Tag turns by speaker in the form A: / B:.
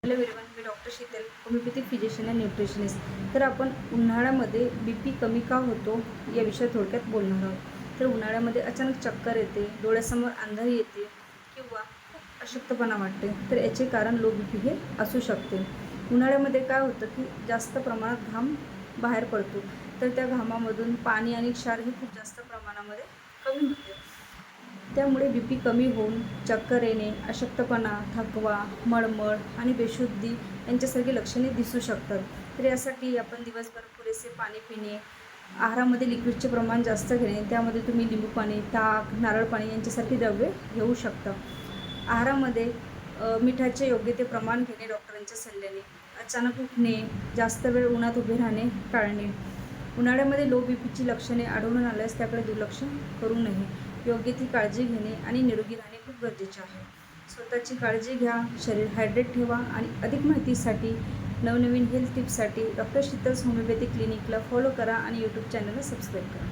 A: Hello everyone, me doctor Sheetal, homeopathic physician and nutritionist. तर आपण उन्हाळ्यामध्ये बी कमी का होतो या विषयात थोडक्यात बोलणार आहोत. तर उन्हाळ्यामध्ये अचानक चक्कर येते, डोळ्यासमोर अंधारी येते किंवा खूप अशक्तपणा वाटते. तर याचे कारण लो बी हे असू शकते. उन्हाळ्यामध्ये काय होतं की जास्त प्रमाणात घाम बाहेर पडतो, तर त्या घामामधून पाणी आणि क्षार हे खूप जास्त प्रमाणामध्ये कमी होते. त्यामुळे बी कमी होऊन चक्कर येणे, अशक्तपणा, थकवा, मळमळ आणि बेशुद्धी यांच्यासारखी लक्षणे दिसू शकतात. तर यासाठी आपण दिवसभर पुरेसे पाणी पिणे, आहारामध्ये लिक्विडचे प्रमाण जास्त घेणे, त्यामध्ये तुम्ही लिंबू पाणी, ताक, नारळ पाणी यांच्यासारखी द्रव्ये घेऊ शकता. आहारामध्ये मिठाचे योग्य ते प्रमाण घेणे डॉक्टरांच्या सल्ल्याने, अचानक उठणे, जास्त वेळ उन्हात उभे राहणे टाळणे. उन्हाळ्यामध्ये लो बी पीची लक्षणे आढळून आल्यास त्याकडे दुर्लक्ष करू नये. योग्य ती काळजी घेणे आणि निरोगी राहणे खूप गरजेचे आहे. स्वतःची काळजी घ्या, शरीर हायड्रेट ठेवा आणि अधिक माहितीसाठी, नवनवीन health टिप्ससाठी doctor Sheetal's homeopathic क्लिनिकला follow करा आणि यूट्यूब चॅनलला सबस्क्राईब करा.